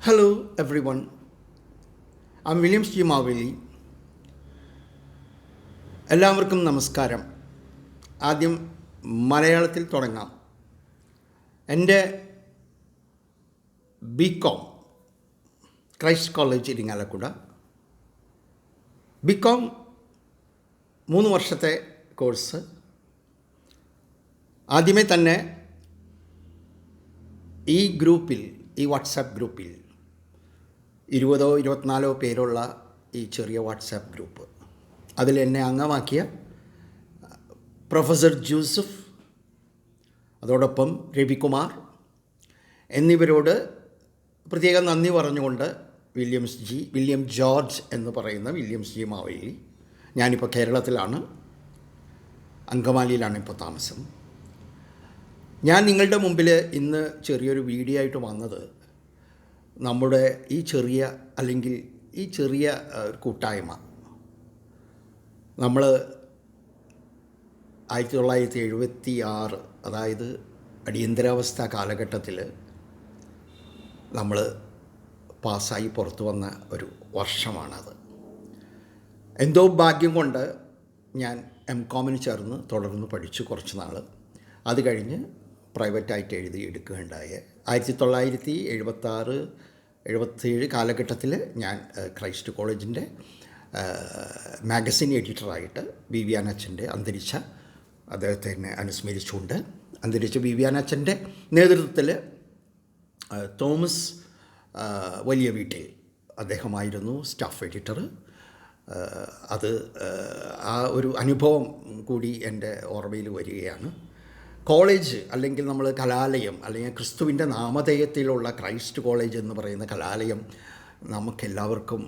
Hello everyone, I'm Williams G. Mavelli. എല്ലാവർക്കും നമസ്കാരം. ആദ്യം മലയാളത്തിൽ തുടങ്ങാം. എൻ്റെ BCom Christ College Irinjalakuda. BCom 3 വർഷത്തെ കോഴ്സ്. ആദ്യമേ തന്നെ ഈ വാട്സാപ്പ് ഗ്രൂപ്പിൽ 20-24 പേരുള്ള ഈ ചെറിയ വാട്സാപ്പ് ഗ്രൂപ്പ്, അതിൽ എന്നെ അംഗമാക്കിയ പ്രൊഫസർ ജോസഫ്, അതോടൊപ്പം രവികുമാർ എന്നിവരോട് പ്രത്യേകം നന്ദി പറഞ്ഞുകൊണ്ട് വില്യം ജോർജ് എന്ന് പറയുന്ന വില്യംസ് ജി മാവേലി. ഞാനിപ്പോൾ കേരളത്തിലാണ്, അങ്കമാലിയിലാണ് ഇപ്പോൾ താമസം. ഞാൻ നിങ്ങളുടെ മുമ്പിൽ ഇന്ന് ചെറിയൊരു വീഡിയോ ആയിട്ട് വന്നത് നമ്മുടെ ഈ ചെറിയ കൂട്ടായ്മ നമ്മൾ 1976, അതായത് അടിയന്തരാവസ്ഥ കാലഘട്ടത്തിൽ നമ്മൾ പാസ്സായി പുറത്തു വന്ന ഒരു വർഷമാണത്. എന്തോ ഭാഗ്യം കൊണ്ട് ഞാൻ MCOMന് ചേർന്ന് തുടർന്ന് പഠിച്ചു കുറച്ച് നാൾ. അത് കഴിഞ്ഞ് പ്രൈവറ്റായിട്ട് എഴുതി എടുക്കുകയുണ്ടായ 1976-77 കാലഘട്ടത്തിൽ ഞാൻ ക്രൈസ്റ്റ് കോളേജിൻ്റെ മാഗസിൻ എഡിറ്ററായിട്ട് വിവിയാൻ അച്ഛൻ്റെ അദ്ദേഹത്തെ അനുസ്മരിച്ചുകൊണ്ട് അന്തരിച്ച വിവിയാൻ അച്ഛൻ്റെ നേതൃത്വത്തിൽ തോമസ് വലിയ വീട്ടിൽ അദ്ദേഹമായിരുന്നു സ്റ്റാഫ് എഡിറ്റർ. ആ ഒരു അനുഭവം കൂടി എൻ്റെ ഓർമ്മയിൽ വരികയാണ്. കോളേജ് അല്ലെങ്കിൽ നമ്മൾ കലാലയം, അല്ലെങ്കിൽ ക്രിസ്തുവിൻ്റെ നാമധേയത്തിലുള്ള ക്രൈസ്റ്റ് കോളേജ് എന്ന് പറയുന്ന കലാലയം നമുക്കെല്ലാവർക്കും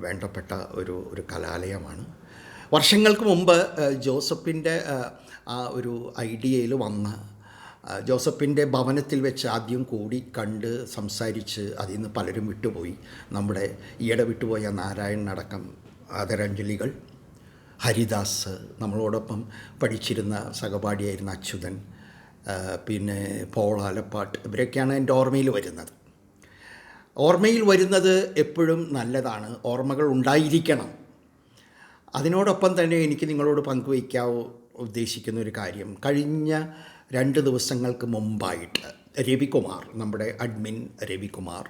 വേണ്ടപ്പെട്ട ഒരു കലാലയമാണ്. വർഷങ്ങൾക്ക് മുമ്പ് ജോസഫിൻ്റെ ആ ഒരു ഐഡിയയിൽ വന്ന ജോസഫിൻ്റെ ഭവനത്തിൽ വെച്ച് ആദ്യം കൂടി കണ്ട് സംസാരിച്ച് അതിൽ നിന്ന് പലരും വിട്ടുപോയി. നമ്മുടെ ഈയിടെ വിട്ടുപോയ നാരായണനടക്കം ആദരാഞ്ജലികൾ. ഹരിദാസ്, നമ്മളോടൊപ്പം പഠിച്ചിരുന്ന സഹപാഠിയായിരുന്ന അച്യുതൻ, പിന്നെ പോൾ ആലപ്പാട്ട്, ഇവരൊക്കെയാണ് എൻ്റെ ഓർമ്മയിൽ വരുന്നത്. എപ്പോഴും നല്ലതാണ്, ഓർമ്മകൾ ഉണ്ടായിരിക്കണം. അതിനോടൊപ്പം തന്നെ എനിക്ക് നിങ്ങളോട് പങ്കുവയ്ക്കാൻ ഉദ്ദേശിക്കുന്ന ഒരു കാര്യം, കഴിഞ്ഞ 2 ദിവസങ്ങൾക്ക് മുമ്പായിട്ട് രവികുമാർ, നമ്മുടെ അഡ്മിൻ രവികുമാർ,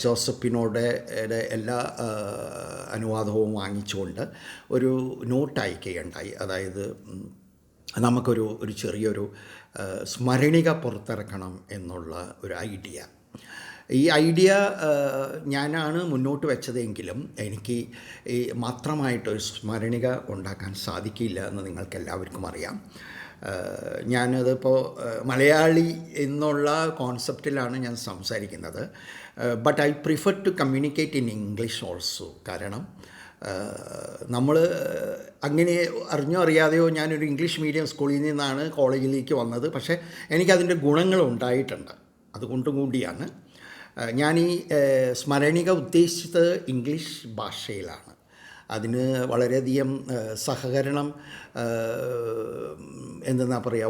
ജോസഫിനോട് എല്ലാ അനുവാദവും വാങ്ങിച്ചുകൊണ്ട് ഒരു നോട്ട് അയക്കുകയുണ്ടായി. അതായത് നമുക്കൊരു ചെറിയൊരു സ്മരണിക പുറത്തിറക്കണം എന്നുള്ള ഒരു ഐഡിയ. ഈ ഐഡിയ ഞാനാണ് മുന്നോട്ട് വെച്ചതെങ്കിലും എനിക്ക് ഈ മാത്രമായിട്ടൊരു സ്മരണിക ഉണ്ടാക്കാൻ സാധിക്കില്ല എന്ന് നിങ്ങൾക്കെല്ലാവർക്കും അറിയാം. ഞാനതിപ്പോൾ മലയാളി എന്നുള്ള കോൺസെപ്റ്റിലാണ് ഞാൻ സംസാരിക്കുന്നത്. But I prefer to communicate in English also. കാരണം നമ്മൾ അങ്ങനെ അറിഞ്ഞോ അറിയാതെയോ ഞാനൊരു ഇംഗ്ലീഷ് മീഡിയം സ്കൂളിൽ നിന്നാണ് കോളേജിലേക്ക് വന്നത്. പക്ഷേ എനിക്കതിൻ്റെ ഗുണങ്ങളുണ്ടായിട്ടുണ്ട്. അതുകൊണ്ടും കൂടിയാണ് ഞാൻ ഈ സ്മരണിക ഉദ്ദേശിച്ചത് ഇംഗ്ലീഷ് ഭാഷയിലാണ്. അതിന് വളരെയധികം സഹകരണം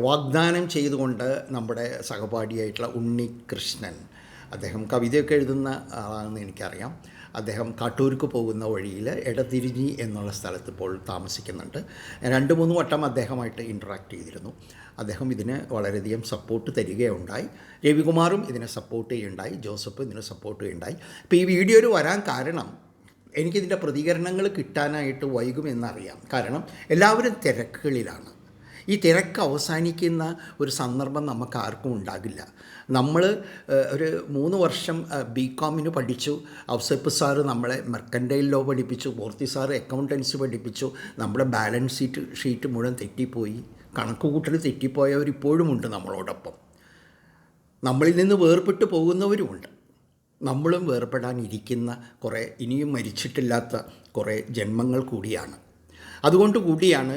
വാഗ്ദാനം ചെയ്തുകൊണ്ട് നമ്മുടെ സഹപാഠിയായിട്ടുള്ള ഉണ്ണികൃഷ്ണൻ, അദ്ദേഹം കവിതയൊക്കെ എഴുതുന്ന ആളാണെന്ന് എനിക്കറിയാം. അദ്ദേഹം കാട്ടൂർക്ക് പോകുന്ന വഴിയിൽ എടതിരിഞ്ഞി എന്നുള്ള സ്ഥലത്ത് ഇപ്പോൾ താമസിക്കുന്നുണ്ട്. 2-3 വട്ടം അദ്ദേഹമായിട്ട് ഇൻട്രാക്ട് ചെയ്തിരുന്നു. അദ്ദേഹം ഇതിന് വളരെയധികം സപ്പോർട്ട് തരികയുണ്ടായി. രവികുമാറും ഇതിനെ സപ്പോർട്ട് ചെയ്യുകയുണ്ടായി. ജോസഫ് ഇതിനെ സപ്പോർട്ട് ചെയ്യുകയുണ്ടായി. ഇപ്പോൾ ഈ വീഡിയോയിൽ വരാൻ കാരണം എനിക്കിതിൻ്റെ പ്രതികരണങ്ങൾ കിട്ടാനായിട്ട് വൈകുമെന്നറിയാം. കാരണം എല്ലാവരും തിരക്കുകളിലാണ്. ഈ തിരക്ക് അവസാനിക്കുന്ന ഒരു സന്ദർഭം നമുക്ക് ആർക്കും ഉണ്ടാകില്ല. നമ്മൾ ഒരു 3 വർഷം BCOMന് പഠിച്ചു. ഔസേപ്പ് സാറ് നമ്മളെ മെർക്കൻറ്റൈൽ ലോ പഠിപ്പിച്ചു. മൂർത്തി സാറ് അക്കൗണ്ടൻസി പഠിപ്പിച്ചു. നമ്മുടെ ബാലൻസ് ഷീറ്റ് മുഴുവൻ തെറ്റിപ്പോയി. കണക്കുകൂട്ടൽ തെറ്റിപ്പോയവരിപ്പോഴുമുണ്ട് നമ്മളോടൊപ്പം. നമ്മളിൽ നിന്ന് വേർപെട്ട് പോകുന്നവരുമുണ്ട്. നമ്മളും വേർപെടാനിരിക്കുന്ന ഇനിയും മരിച്ചിട്ടില്ലാത്ത കുറേ ജന്മങ്ങൾ കൂടിയാണ്. അതുകൊണ്ട് കൂടിയാണ്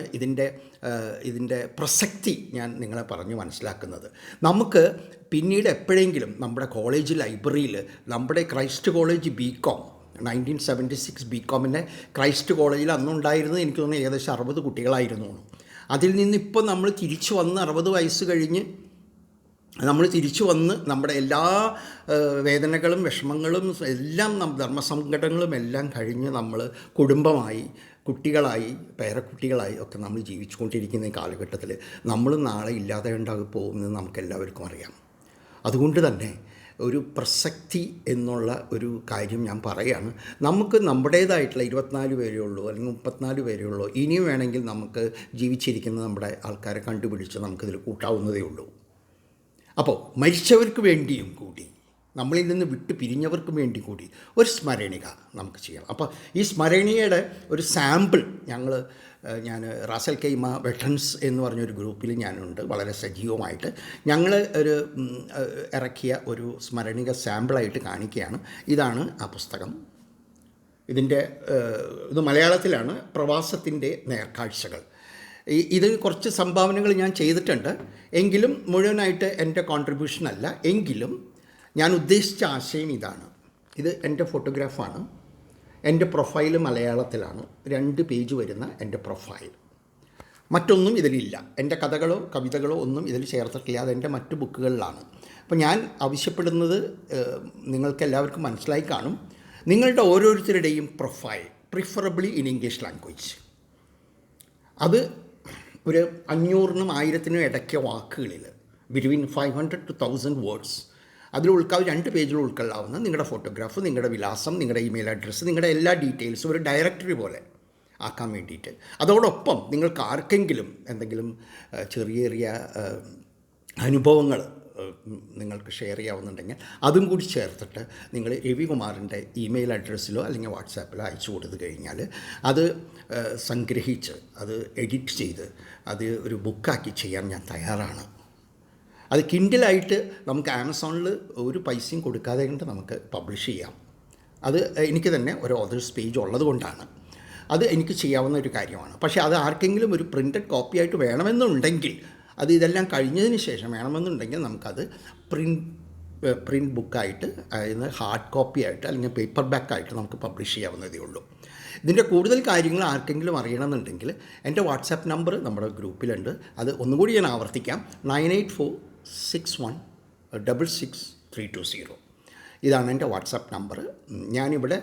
ഇതിൻ്റെ പ്രസക്തി ഞാൻ നിങ്ങളെ പറഞ്ഞു മനസ്സിലാക്കുന്നത്. നമുക്ക് പിന്നീട് എപ്പോഴെങ്കിലും നമ്മുടെ കോളേജ് ലൈബ്രറിയിൽ നമ്മുടെ ക്രൈസ്റ്റ് കോളേജ് BCOM 1976 BCOMൻ്റെ ക്രൈസ്റ്റ് കോളേജിൽ അന്നുണ്ടായിരുന്നത് എനിക്ക് തോന്നുന്നു ഏകദേശം 60 കുട്ടികളായിരുന്നു. അതിൽ നിന്നിപ്പോൾ നമ്മൾ തിരിച്ചു വന്ന് 60 വയസ്സ് കഴിഞ്ഞ് നമ്മൾ തിരിച്ചു വന്ന് നമ്മുടെ എല്ലാ വേദനകളും വിഷമങ്ങളും എല്ലാം ധർമ്മസങ്കടങ്ങളും എല്ലാം കഴിഞ്ഞ് നമ്മൾ കുടുംബമായി കുട്ടികളായി പേരക്കുട്ടികളായി ഒക്കെ നമ്മൾ ജീവിച്ചുകൊണ്ടിരിക്കുന്ന ഈ കാലഘട്ടത്തിൽ നമ്മൾ നാളെ ഇല്ലാതെ ഉണ്ടാകി പോകുമെന്ന് നമുക്കെല്ലാവർക്കും അറിയാം. അതുകൊണ്ട് തന്നെ ഒരു പ്രസക്തി എന്നുള്ള ഒരു കാര്യം ഞാൻ പറയുകയാണ്. നമുക്ക് നമ്മുടേതായിട്ടുള്ള 24 പേരേ ഉള്ളൂ അല്ലെങ്കിൽ 34 പേരേ ഉള്ളൂ. ഇനിയും വേണമെങ്കിൽ നമുക്ക് ജീവിച്ചിരിക്കുന്ന നമ്മുടെ ആൾക്കാരെ കണ്ടുപിടിച്ച് നമുക്കിതിൽ കൂട്ടാവുന്നതേ ഉള്ളൂ. അപ്പോൾ മരിച്ചവർക്ക് വേണ്ടിയും കൂടി നമ്മളിൽ നിന്ന് വിട്ട് പിരിഞ്ഞവർക്ക് വേണ്ടി കൂടി ഒരു സ്മരണിക നമുക്ക് ചെയ്യാം. അപ്പോൾ ഈ സ്മരണികയുടെ ഒരു സാമ്പിൾ ഞാൻ റാസൽ കൈമ വെട്ടൻസ് എന്ന് പറഞ്ഞൊരു ഗ്രൂപ്പിൽ ഞാനുണ്ട്, വളരെ സജീവമായിട്ട് ഞങ്ങൾ ഇറക്കിയ ഒരു സ്മരണിക സാമ്പിളായിട്ട് കാണിക്കുകയാണ്. ഇതാണ് ആ പുസ്തകം. ഇത് മലയാളത്തിലാണ്. പ്രവാസത്തിൻ്റെ നേർക്കാഴ്ചകൾ. ഇത് കുറച്ച് സംഭാവനകൾ ഞാൻ ചെയ്തിട്ടുണ്ട്, എങ്കിലും മുഴുവനായിട്ട് എൻ്റെ കോൺട്രിബ്യൂഷൻ അല്ല. എങ്കിലും ഞാൻ ഉദ്ദേശിച്ച ആശയം ഇതാണ്. ഇത് എൻ്റെ ഫോട്ടോഗ്രാഫാണ്. എൻ്റെ പ്രൊഫൈൽ മലയാളത്തിലാണ്, 2 പേജ് വരുന്ന എൻ്റെ പ്രൊഫൈൽ. മറ്റൊന്നും ഇതിലില്ല. എൻ്റെ കഥകളോ കവിതകളോ ഒന്നും ഇതിൽ ചേർത്തിട്ടില്ല. അതെൻ്റെ മറ്റു ബുക്കുകളിലാണ്. അപ്പോൾ ഞാൻ ആവശ്യപ്പെടുന്നത് നിങ്ങൾക്കെല്ലാവർക്കും മനസ്സിലായി കാണും. നിങ്ങളുടെ ഓരോരുത്തരുടെയും profile preferably in English language, അത് ഒരു 500-നും 1000-നും ഇടയ്ക്ക് വാക്കുകളിൽ ബിറ്റ്വീൻ 500 to 1000 വേർഡ്സ് അതിൽ 2 പേജിൽ ഉൾക്കൊള്ളാവുന്ന നിങ്ങളുടെ ഫോട്ടോഗ്രാഫ്, നിങ്ങളുടെ വിലാസം, നിങ്ങളുടെ ഇമെയിൽ അഡ്രസ്സ്, നിങ്ങളുടെ എല്ലാ ഡീറ്റെയിൽസും ഒരു ഡയറക്ടറി പോലെ ആക്കാൻ വേണ്ടിയിട്ട്. അതോടൊപ്പം നിങ്ങൾക്ക് ആർക്കെങ്കിലും എന്തെങ്കിലും ചെറിയ അനുഭവങ്ങൾ നിങ്ങൾക്ക് ഷെയർ ചെയ്യാവുന്നുണ്ടെങ്കിൽ അതും കൂടി ചേർത്തിട്ട് നിങ്ങൾ രവികുമാറിൻ്റെ ഇമെയിൽ അഡ്രസ്സിലോ അല്ലെങ്കിൽ വാട്സാപ്പിലോ അയച്ചു കൊടുത്തു കഴിഞ്ഞാൽ അത് സംഗ്രഹിച്ച് അത് എഡിറ്റ് ചെയ്ത് അത് ഒരു ബുക്കാക്കി ചെയ്യാൻ ഞാൻ തയ്യാറാണ്. അത് കിൻഡിലായിട്ട് നമുക്ക് ആമസോണിൽ ഒരു പൈസയും കൊടുക്കാതെ കൊണ്ട് നമുക്ക് പബ്ലിഷ് ചെയ്യാം. അത് എനിക്ക് തന്നെ ഒരു ഓതേഴ്സ് പേജ് ഉള്ളത് കൊണ്ടാണ് അത് എനിക്ക് ചെയ്യാവുന്ന ഒരു കാര്യമാണ്. പക്ഷേ അത് ആർക്കെങ്കിലും ഒരു പ്രിൻ്റഡ് കോപ്പി ആയിട്ട് വേണമെന്നുണ്ടെങ്കിൽ, അത് ഇതെല്ലാം കഴിഞ്ഞതിന് ശേഷം വേണമെന്നുണ്ടെങ്കിൽ നമുക്കത് പ്രിൻ്റ് ബുക്കായിട്ട്, അതായത് ഹാർഡ് കോപ്പി ആയിട്ട് അല്ലെങ്കിൽ പേപ്പർ ബാക്കായിട്ട് നമുക്ക് പബ്ലിഷ് ചെയ്യാവുന്നതേ ഉള്ളൂ. ഇതിൻ്റെ കൂടുതൽ കാര്യങ്ങൾ ആർക്കെങ്കിലും അറിയണമെന്നുണ്ടെങ്കിൽ എൻ്റെ വാട്സാപ്പ് നമ്പർ നമ്മുടെ ഗ്രൂപ്പിലുണ്ട്. അത് ഒന്നുകൂടി ഞാൻ ആവർത്തിക്കാം: 9846166320. ഇതാണ് എൻ്റെ വാട്സാപ്പ് നമ്പർ. ഞാനിവിടെ